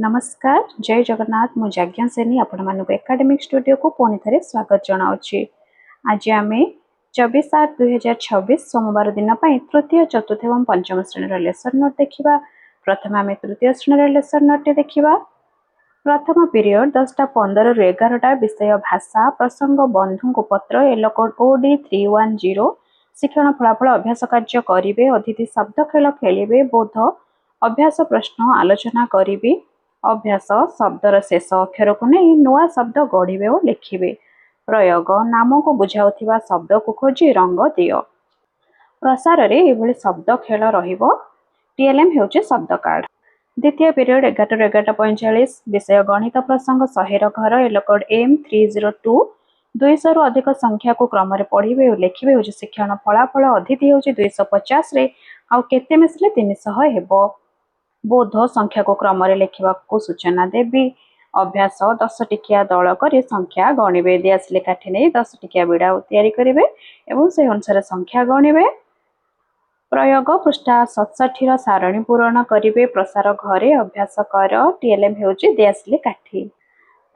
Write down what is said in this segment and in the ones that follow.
नमस्कार जय जगन्नाथ मु जाज्ञा सेनी आपण मानक एकेडमिक स्टूडियो को पुणी थे स्वागत जनावि। आज आम 24/7/2026 सोमवार दिन तृतीय चतुर्थ और पंचम श्रेणी लेसन नोट देखा। प्रथम आम तृतीय श्रेणी लेसन नोट देखा। प्रथम पीरियड 10:15 रु 11टा विषय भाषा प्रसंग बंधु को पत्र एलो कोड OD 310 शिक्षण फलाफल अभ्यास कार्य करेंगे। अतिथि शब्द खेल खेलिए बोध अभ्यास प्रश्न आलोचना करी अभ्यास शब्दर शेष अक्षर को नहीं नुआ शब्द गढ़े और लिखे। प्रयोग नाम को बुझाउथिबा शब्द को खोजी रंग दियो। प्रसार रे एभली शब्द खेल रहिबो। टीएलएम हेउचे शब्द कार्ड। द्वितीय पीरियड 11:45 विषय गणित प्रसंग 100 घर एलो कोड M302 200 रु अधिक संख्या को क्रम रे पढ़िबे और लिखिबे। होचे शिक्षण फलाफल अतिथि होचे 250 रे आउ केते मिसले 300 हेबो। बोध संख्या को क्रम रे लिखिबा को सूचना देबी। अभ्यास 10 टिकिया दल करी संख्या गणिबे। दियासले काठी नै 10 टिकिया बिड़ा तैयारी करिवे एवं से अनुसार संख्या गणिबे। प्रयोग पृष्ठा 67 रो सारणी पूरण करिवे। प्रसार घरे अभ्यास कर। टीएलएम हेउची दियासले काठी।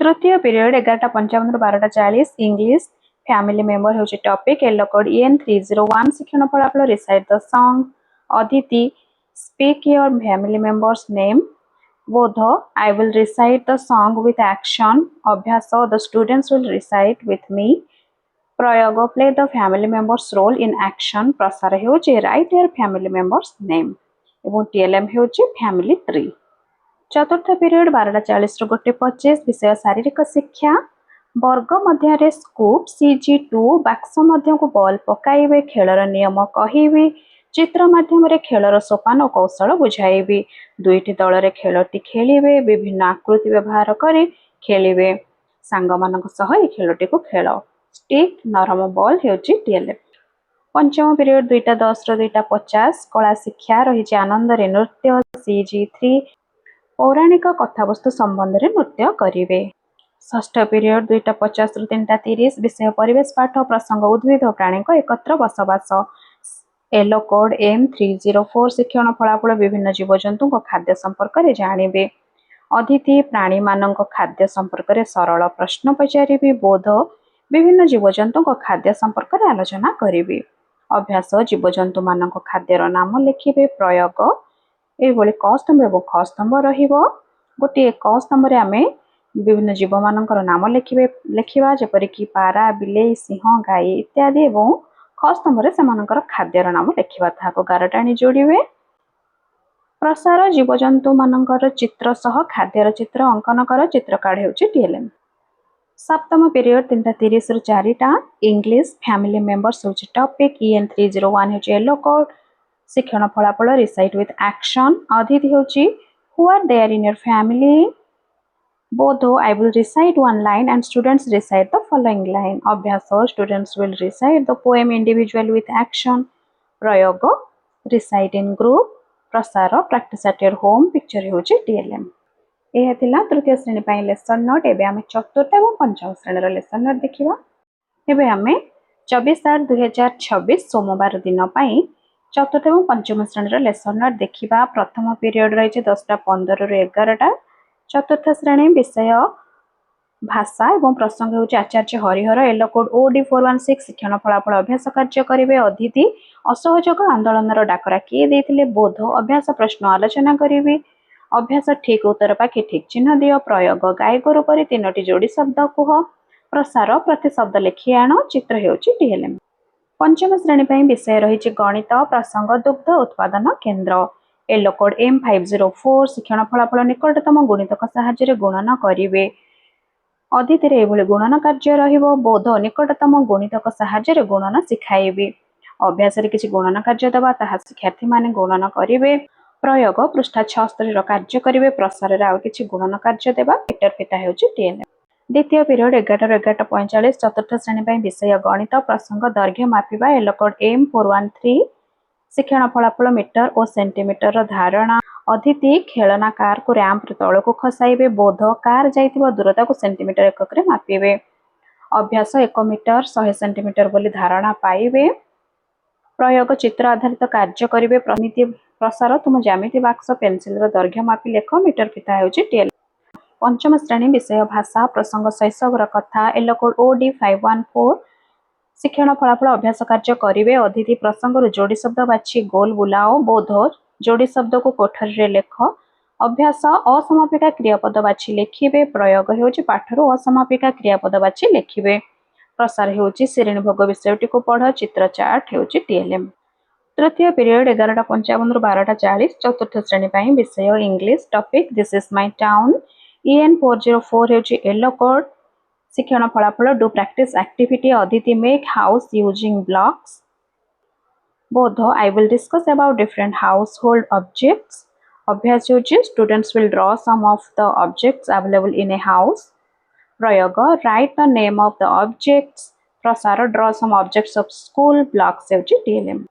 तृतीय पीरियड 11:55 रु 12:40 इंग्लिश फैमिली मेंबर हेउची टॉपिक एलो कोड EN301 शिक्षण फलाफल रिसाइट द सॉन्ग। अदिति speak your family member's name. Bodho I will recite the song with action. Abhyasa the students will recite with me. Prayoga play the family member's role in action. Prasara heउची write your family member's name. एवं TLM हेउची family tree. चतुर्थ period 12:40 रु 1:25 विषय शारीरिक शिक्षा। वर्ग मध्य scoop CG2 box मध्य को ball पकाइबे। खेलर नियम कहिबे। चित्र माध्यम रे खेलर सोपान और कौशल बुझाइबे। दुईटी दल रे खेलटी खेलिबे। विभिन्न आकृति व्यवहार करी खेलिबे। सांग मानक सह ए खेलटी को खेल। स्टिक नरम बॉल हेउची टीएलएम। पंचम पीरियड 2:10 रु 2:50 कला शिक्षा रही आनंद रे नृत्य CG3 पौराणिक कथावस्तु संबंध रे नृत्य करिवे। षष्ठ पीरियड 2:50 रु 3:30 विषय परिवेश पाठ प्रसंग उद्भिद प्राणी को एकत्र बसवास एलो कोड M304 शिक्षण फलाफल विभिन्न जीवजंतु खाद्य संपर्क रे जानिबे। अतिथि प्राणी मानक खाद्य संपर्क रे सरल प्रश्न पचारिबे। बोध विभिन्न जीवजंतु खाद्य संपर्क रे आलोचना करिबे। अभ्यास जीवजंतु मानक खाद्यर नाम लिखिबे। प्रयोग एभली क स्तंभ एवं ख स्तंभ रहिबो। गोटे क स्तंभ रे आमे विभिन्न जीव मानकर नाम लिखिबा जेपरि कि पारा बिलेई सिंह गाई इत्यादि एवं ख स्तंभ रे सेमानकर खाद्यर नाम लिखिबा ताको गारटाणी जोड़िबे। प्रसार जीवजंतु मानकर चित्र सह खाद्यर चित्र अंकन कर चित्र कार्ड हेउची टीएलएम। सप्तम पीरियड 3:30 रु 4टा इंग्लिश फैमिली मेंबर्स हेउची टॉपिक EN301 हेउची येलो कोड शिक्षण फलाफल रिसाइट विथ एक्शन। अतिथि हेउची who are there in your family. Both I will recite one line and students recite the following line. Abhyasa students will recite the poem individually with action. Prayoga recite in group. Prasara practice at your home. Picture हेउची TLM. यह थिला तृतीय श्रेणी पई lesson note. एबे हमें चतुर्थ एवं पंचम श्रेणी रो लेसन नोट देखिबा। एबे हमें 24/7/2026 सोमवार दिन पई चतुर्थ एवं पंचम श्रेणी रो लेसन नोट देखिबा। प्रथम पीरियड रहिছে 10:15 रु 11टा। चतुर्थ श्रेणी विषय भाषा एवं प्रसंग होची आचार्य हरिहर एलो कोड OD 416 शिक्षण फलाफल अभ्यास कार्य करिवे। अतिथि असहयोग आंदोलन डाकरा किए देथिले। बोध अभ्यास प्रश्न आलोचना करिवे। अभ्यास ठीक उत्तर पाखे ठीक चिन्ह दियो। प्रयोग गाय गोरु परि तीनोटी जोड़ी शब्द कुह। प्रसार प्रति शब्द लिखि आण। चित्र हेउची टीएलएम। पंचम श्रेणी पई विषय रहिছে गणित प्रसंग दुग्ध उत्पादन केंद्र एलो कोड M504 शिक्षण फलाफल निकटतम गुणितक साहाय्य गुणन करिवे। अतिथि रे एभली गुणन कार्य रहिबो। बोध निकटतम गुणितक साहाय्य गुणन सिखाइबे। अभ्यास रे किछि गुणन कार्य दबा ताहा शिक्षार्थी माने गुणन करिवे। प्रयोग पृष्ठा 76 रो कार्य करिवे। प्रसार रे आ किछि गुणन कार्य देबा। मीटर फिटा हेउची टीएलएम। द्वितीय पीरियड 11 ରୁ 11:45 चतुर्थ श्रेणी पई विषय गणित प्रसंग दैर्घ्य मापिबा एलो कोड M413 शिक्षण फलाफल मीटर और सेंटीमीटर धारणा। अतिथि खेलना कार को रैंप तल को खसाइबे। बोध कार जाइतिबा दूरता को सेंटीमीटर एकक रे मापिबे। अभ्यास 1 मीटर 100 सेंटीमीटर बोली धारणा पाइबे। प्रयोग चित्र आधारित कार्य करिवे। प्रसार तुम ज्यामिति बाक्स पेनसिल दैर्घ्य मापी लेख मीटर फिता होउची टीएल। पंचम श्रेणी विषय भाषा प्रसंग शैशवर कथा एल कोड OD 514 शिक्षण फलाफल अभ्यास कार्य करिवे अतिथि प्रसंग जोड़ी शब्द बाछि गोल बुलाओ बोध जोड़ी शब्द को कोठरी रे लेख अभ्यास असमापिका क्रियापद बाछि लेखिबे प्रयोग हेउची पाठरु असमापिका क्रियापद बाछि लेखिबे प्रसार हेउची श्रेणी भोग विषयटी को पढ़ चित्र चार्ट हेउची टीएलएम। तृतीय पीरियड 11:55 ରୁ 12:40 चतुर्थ श्रेणी ପାଇଁ विषय English topic this is my town EN 404 हेउची येलो कोड शिक्षण फलाफल डू प्रैक्टिस एक्टिविटी अदिति मेक हाउस यूजिंग ब्लॉक्स बोध I will discuss about different household objects अभ्यास होची students will draw some of the objects available in a house प्रयोग write the name of the objects प्रसार draw some objects of school blocks होची TLM.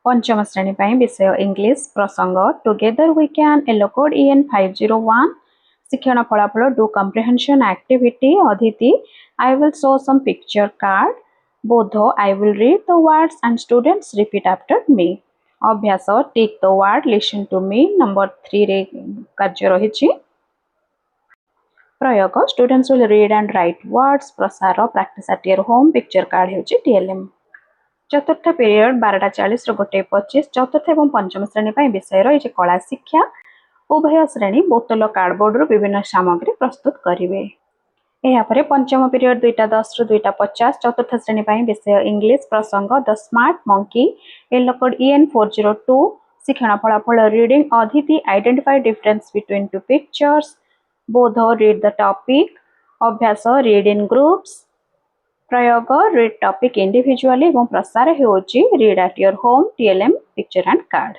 पंचम श्रेणी ପାଇଁ विषय English प्रसंग together we can yellow code EN 501 शिक्षण फलाफल डू कम्प्रिहेंशन एक्टिविटी अदिति I will show some picture card बोध I will read the words and students repeat after me अभ्यास tick the word listen to me number 3 रे कार्य रहिछि प्रयोग students will read and write words प्रसार practice at your home picture card हेउछि TLM. चतुर्थ period 12:40 ରୁ 1:25 चतुर्थ एवं पंचम श्रेणी ପାଇଁ विषय रही कला शिक्षा उभय श्रेणी बोतल कार्डबोर्ड रू विभिन्न सामग्री प्रस्तुत करिवे। एहा परे पंचम पीरियड 2:10 ରୁ 2:50 चतुर्थ श्रेणी ପାଇଁ विषय इंग्लिश प्रसंग the smart monkey yellow code EN 402 शिक्षण फलाफल रीडिंग अदिति identify difference between two pictures बोध रीड द टॉपिक अभ्यास रीड इन ग्रुप्स प्रयोग रीड टॉपिक इंडिविजुअली एवं प्रसार हेउची read at your home TLM picture and card.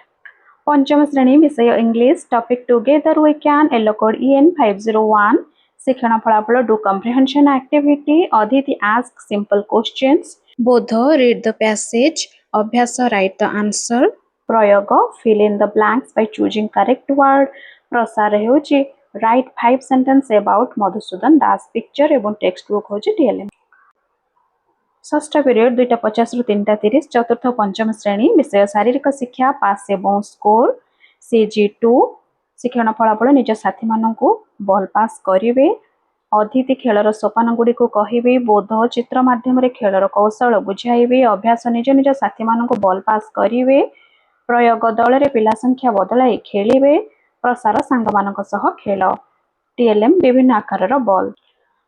पंचम श्रेणी विषय English topic together we can yellow code EN 501 शिक्षण फलाफल डू कम्प्रिहेंशन एक्टिविटी अदिति आस्क सिंपल क्वेश्चंस बोध रीड द पैसेज अभ्यास राइट द आंसर प्रयोग fill in the blanks by choosing correct word प्रसार हेउची write 5 sentence about Madhusudan Das picture एवं text book होची टीएलएम। षष्ठ पीरियड 2:50 ରୁ 3:30 चतुर्थ पंचम श्रेणी विषय शारीरिक शिक्षा पास एवं स्कोर CG2 शिक्षण फलाफल निज साथी मानकु बॉल पास करिवे अतिथि खेलर सोपान गुडी को कहिबे बोध चित्र माध्यम रे खेलर कौशल बुझाइबे अभ्यास निज निज साथी मानकु बॉल पास करिवे प्रयोग दल रे पिला संख्या बदलाई खेलिबे प्रसार सांग मानक सह खेल टीएलएम विभिन्न आकारर बॉल।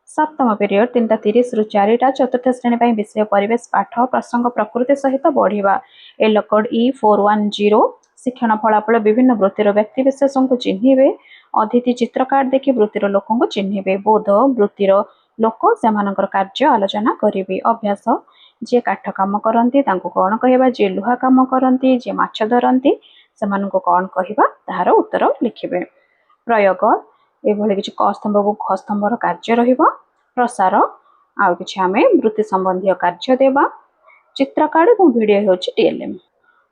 सप्तम पीरियड 3:30 ରୁ 4ଟା चतुर्थ श्रेणी ପାଇଁ विषय परिवेश पाठ प्रसंग प्रकृति सहित बढ़िबा येलो कोड E410 शिक्षण फलाफल विभिन्न वृत्तिर व्यक्ति विशेषों को चिन्हिबे अतिथि चित्र कार्ड देखि वृत्तिर लोकों को चिन्हिबे बोध वृत्तिर लोक सेमानकर कार्य आलोचना करिवे अभ्यास जे काठ काम करंती तांको कोन कहबा जे लुहा काम करंती जे माछ धरंती सेमानको कोन कहबा ताहार उत्तर लिखिबे प्रयोग एभली किछि क स्तंभ को ख स्तंभर कार्य रहिबा प्रसार आउ किछि आमे वृत्ति संबंधी कार्य देबा चित्र कार्ड और वीडियो होछि टीएलएम।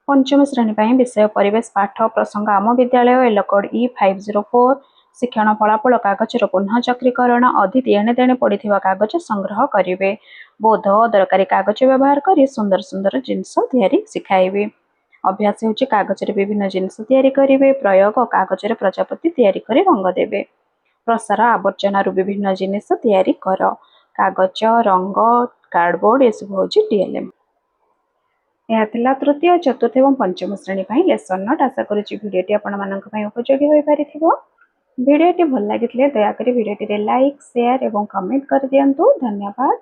पंचम श्रेणी ପାଇଁ विषय परिवेश पाठ प्रसंग आम विद्यालय येलो कोड E504 शिक्षण फलाफल कागजर पुनः चक्रीकरण अदिति एणे तेणे पड़िथिबा कागज संग्रह करिवे बोध दरकारी कागज व्यवहार करी सुंदर सुंदर जिनस तयारी सिखाइबे अभ्यास होछि कागज रे विभिन्न जिनस तयारी करिवे प्रयोग कागज रे प्रजापति तयारी करी रंग देबे प्रसार आवर्जना रु विभिन्न जिनिस तयारी कर कागज रंग कार्डबोर्ड ये सब होछि टीएलएम। यह थिला तृतीय चतुर्थ एवं पंचम श्रेणी ପାଇଁ लेसन नोट आशा करूछि भिडियोटी आपण मानक ପାଇଁ उपयोगी होई पारिथिबो भिडियोटी भल लागितले दया करी भिडियोटी रे लाइक शेयर एवं कमेंट कर दियंतु धन्यवाद।